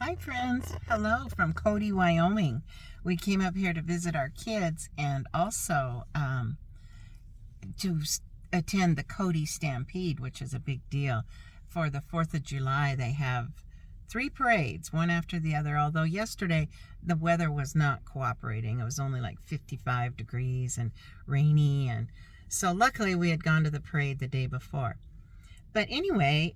Hi friends, hello from Cody, Wyoming. We came up here to visit our kids and also to attend the Cody Stampede, which is a big deal. For the 4th of July, they have 3 parades, one after the other, although yesterday the weather was not cooperating. It was only like 55 degrees and rainy, and so luckily we had gone to the parade the day before. But anyway,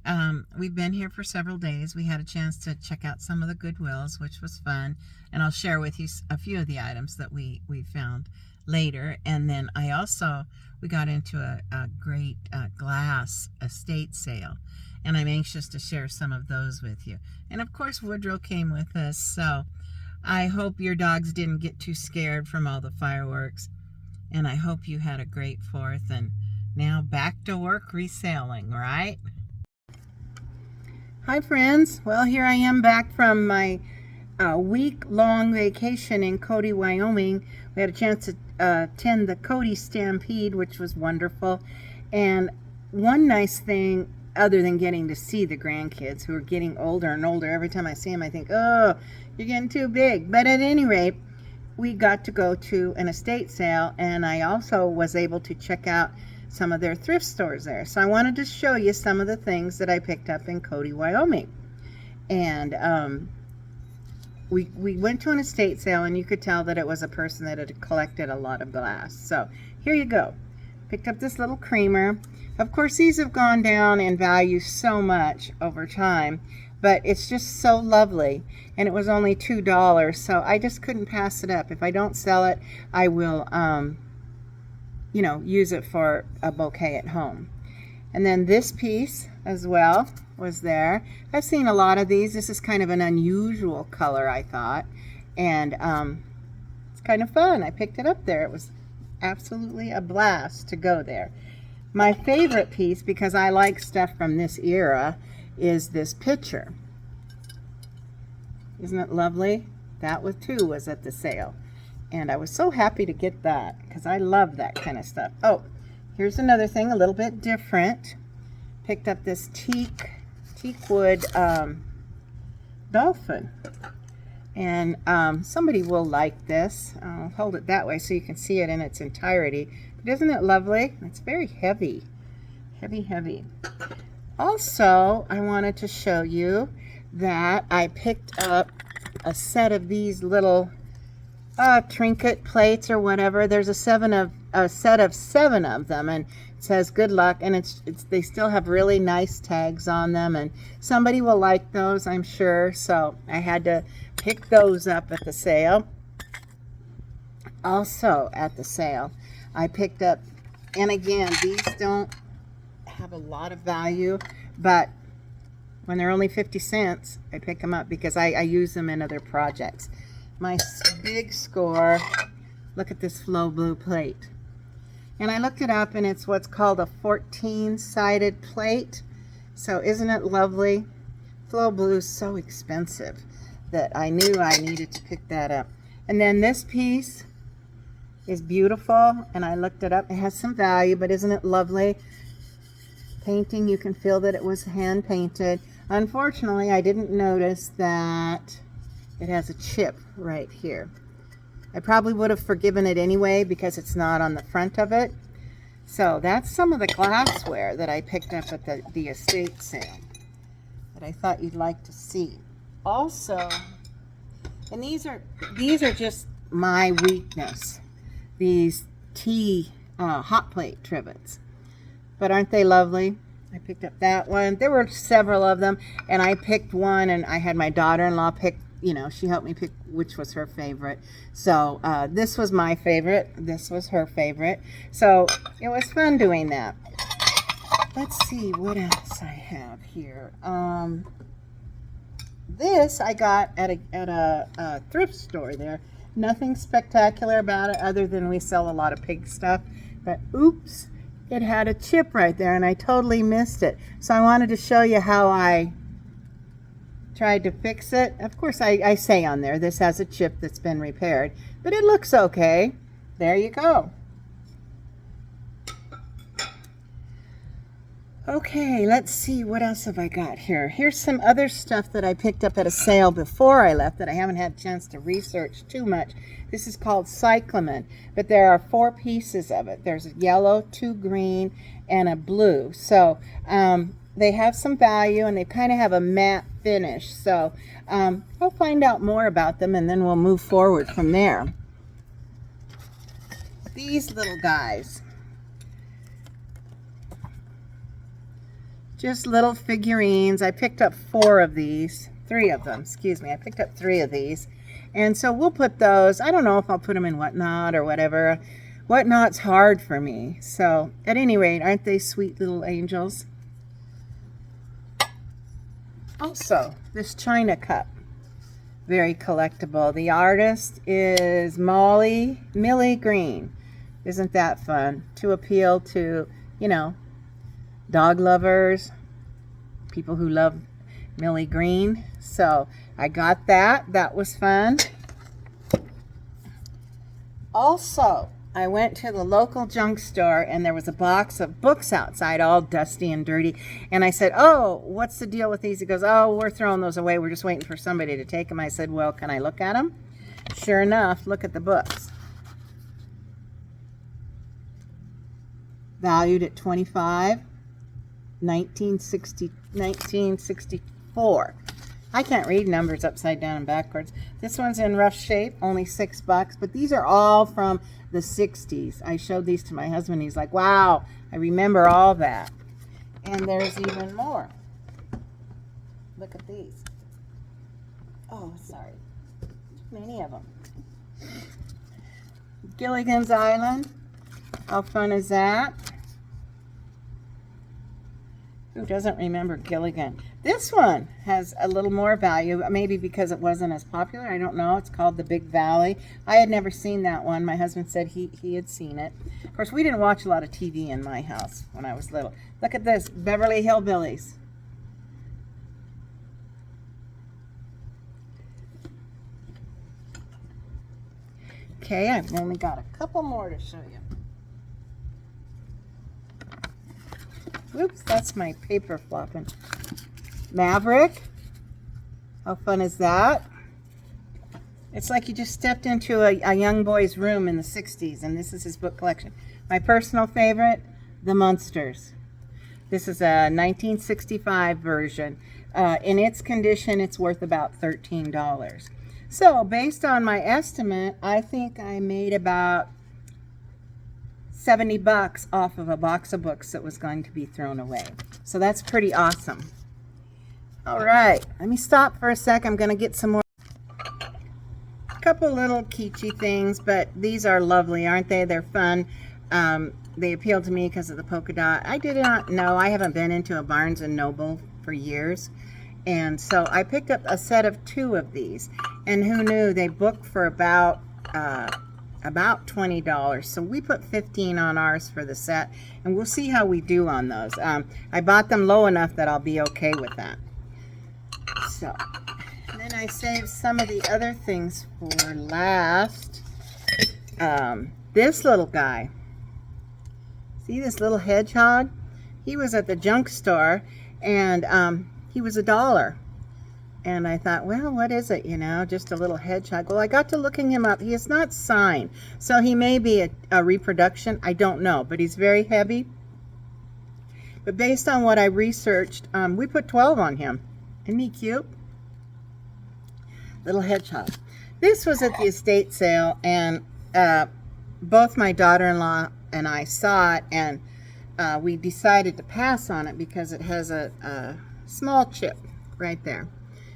we've been here for several days. We had a chance to check out some of the Goodwills, which was fun. And I'll share with you a few of the items that we found later. And then we got into a great glass estate sale. And I'm anxious to share some of those with you. And of course, Woodrow came with us. So I hope your dogs didn't get too scared from all the fireworks. And I hope you had a great 4th. And now back to work reselling, right? Hi friends. Well, here I am back from my week-long vacation in Cody, Wyoming. We had a chance to attend the Cody Stampede, which was wonderful. And one nice thing, other than getting to see the grandkids who are getting older and older, every time I see them I think, oh, you're getting too big. But at any rate, we got to go to an estate sale, and I also was able to check out some of their thrift stores there. So I wanted to show you some of the things that I picked up in Cody, Wyoming. And we went to an estate sale, and you could tell that it was a person that had collected a lot of glass. So here you go. Picked up this little creamer. Of course, these have gone down in value so much over time, but it's just so lovely, and it was only $2, so I just couldn't pass it up. If I don't sell it, I will use it for a bouquet at home. And then this piece as well was there. I've seen a lot of these. This is kind of an unusual color, I thought, and it's kind of fun. I picked it up there. It was absolutely a blast to go there. My favorite piece, because I like stuff from this era, is this picture. Isn't it lovely? That was too was at the sale. And I was so happy to get that because I love that kind of stuff. Oh, here's another thing a little bit different. Picked up this teak wood dolphin. And somebody will like this. I'll hold it that way so you can see it in its entirety. But isn't it lovely? It's very heavy. Heavy, heavy. Also, I wanted to show you that I picked up a set of these little trinket plates or whatever. There's a set of 7 of them, and it says good luck, and they still have really nice tags on them, and somebody will like those, I'm sure. So I had to pick those up at the sale. Also at the sale, I picked up, and again, these don't have a lot of value, but when they're only 50 cents, I pick them up because I use them in other projects. My big score, look at this flow blue plate. And I looked it up, and it's what's called a 14-sided plate. So isn't it lovely? Flow blue is so expensive that I knew I needed to pick that up. And then this piece is beautiful, and I looked it up. It has some value, but isn't it lovely? Painting, you can feel that it was hand painted. Unfortunately, I didn't notice that it has a chip right here. I probably would have forgiven it anyway because it's not on the front of it. So that's some of the glassware that I picked up at the estate sale that I thought you'd like to see. Also, and these are just my weakness, these tea hot plate trivets. But aren't they lovely? I picked up that one. There were several of them, and I picked one, and I had my daughter-in-law pick, she helped me pick which was her favorite. So this was my favorite. This was her favorite. So it was fun doing that. Let's see what else I have here. This I got at a thrift store there. Nothing spectacular about it other than we sell a lot of pig stuff. But oops, it had a chip right there, and I totally missed it. So I wanted to show you how I tried to fix it. Of course, I say on there, this has a chip that's been repaired, but it looks okay. There you go. Okay, let's see, what else have I got here? Here's some other stuff that I picked up at a sale before I left that I haven't had a chance to research too much. This is called cyclamen, but there are 4 pieces of it. There's a yellow, 2 green, and a blue. So they have some value, and they kind of have a matte finish. So I'll find out more about them, and then we'll move forward from there. These little guys. Just little figurines. I picked up 3 of them, excuse me. I picked up 3 of these. And so we'll put those, I don't know if I'll put them in Whatnot or whatever. Whatnot's hard for me. So at any rate, aren't they sweet little angels? Also, this China cup, very collectible. The artist is Millie Green. Isn't that fun? To appeal to, you know, dog lovers, people who love Millie Green. So I got that. That was fun. Also, I went to the local junk store, and there was a box of books outside, all dusty and dirty. And I said, oh, what's the deal with these? He goes, oh, we're throwing those away. We're just waiting for somebody to take them. I said, well, can I look at them? Sure enough, look at the books. Valued at $25. 1964. I can't read numbers upside down and backwards. This one's in rough shape, only $6, but these are all from the 60s. I showed these to my husband. He's like, wow, I remember all that. And there's even more. Look at these. Oh, sorry. Too many of them. Gilligan's Island. How fun is that? Who doesn't remember Gilligan? This one has a little more value, maybe because it wasn't as popular. I don't know. It's called The Big Valley. I had never seen that one. My husband said he had seen it. Of course, we didn't watch a lot of TV in my house when I was little. Look at this, Beverly Hillbillies. Okay, I've only got a couple more to show you. Oops, that's my paper flopping. Maverick. How fun is that? It's like you just stepped into a young boy's room in the 60s, and this is his book collection. My personal favorite, The Munsters. This is a 1965 version. In its condition, it's worth about $13. So, based on my estimate, I think I made about $70 off of a box of books that was going to be thrown away. So that's pretty awesome. All right, let me stop for a sec. I'm going to get some more. A couple little kitschy things, but these are lovely, aren't they? They're fun. They appealed to me because of the polka dot. I did not know. I haven't been into a Barnes & Noble for years. And so I picked up a set of 2 of these. And who knew, they booked for about $20. So we put $15 on ours for the set, and we'll see how we do on those. I bought them low enough that I'll be okay with that. So, and then I saved some of the other things for last. This little guy. See this little hedgehog? He was at the junk store, and he was $1. And I thought, well, what is it, you know, just a little hedgehog. Well, I got to looking him up. He is not signed, so he may be a reproduction. I don't know, but he's very heavy. But based on what I researched, we put 12 on him. Isn't he cute? Little hedgehog. This was at the estate sale, and both my daughter-in-law and I saw it, and we decided to pass on it because it has a small chip right there.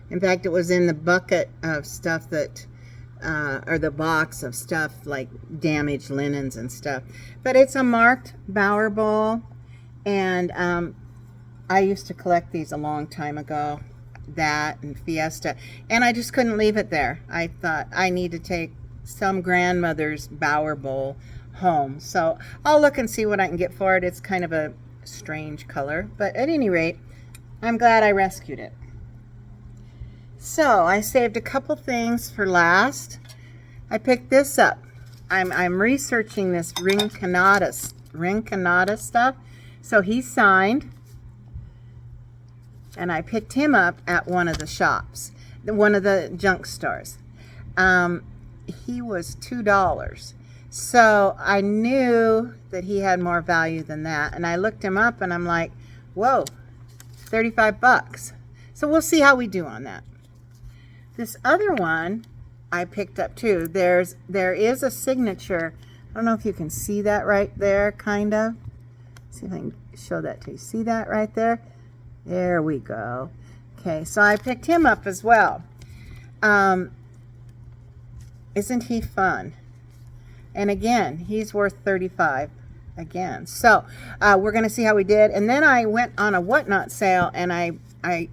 In fact, it was in the bucket of stuff that, or the box of stuff like damaged linens and stuff. But it's a marked Bower Bowl, and I used to collect these a long time ago, that and Fiesta, and I just couldn't leave it there. I thought I need to take some grandmother's Bower Bowl home. So I'll look and see what I can get for it. It's kind of a strange color, but at any rate, I'm glad I rescued it. So I saved a couple things for last. I picked this up. I'm researching this Ring Canada stuff. So he's signed. and I picked him up at one of the shops, one of the junk stores. He was $2. So I knew that he had more value than that. And I looked him up and I'm like, whoa, 35 bucks. So we'll see how we do on that. This other one I picked up too. There is a signature. I don't know if you can see that right there, kind of. See if I can show that to you. See that right there? There we go. Okay, so I picked him up as well. Isn't he fun? And again, he's worth 35 again. So we're going to see how we did. And then I went on a whatnot sale, and I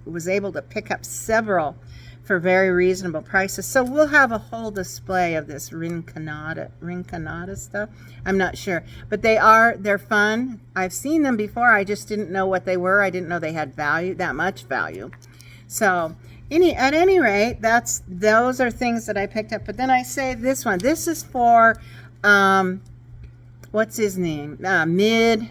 was able to pick up several for very reasonable prices. So we'll have a whole display of this rinconada stuff. I'm not sure, but they're fun. I've seen them before. I just didn't know what they were. I didn't know they had value, that much value. So at any rate, those are things that I picked up. But then I saved this one. This is for what's his name? Mid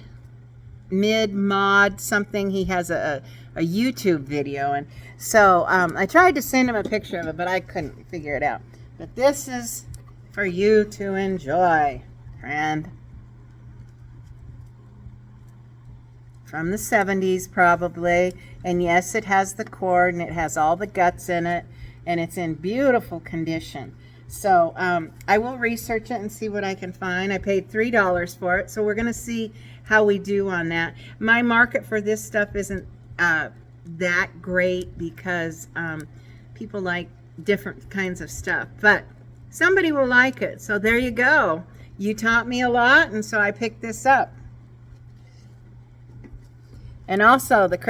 mod something. He has a YouTube video, and so I tried to send him a picture of it, but I couldn't figure it out. But this is for you to enjoy, friend. From the 70s probably, and yes, it has the cord and it has all the guts in it, and it's in beautiful condition. So I will research it and see what I can find. I paid $3 for it, so we're going to see how we do on that. My market for this stuff isn't that great because people like different kinds of stuff, but somebody will like it. So there you go. You taught me a lot, and so I picked this up. And also the crazy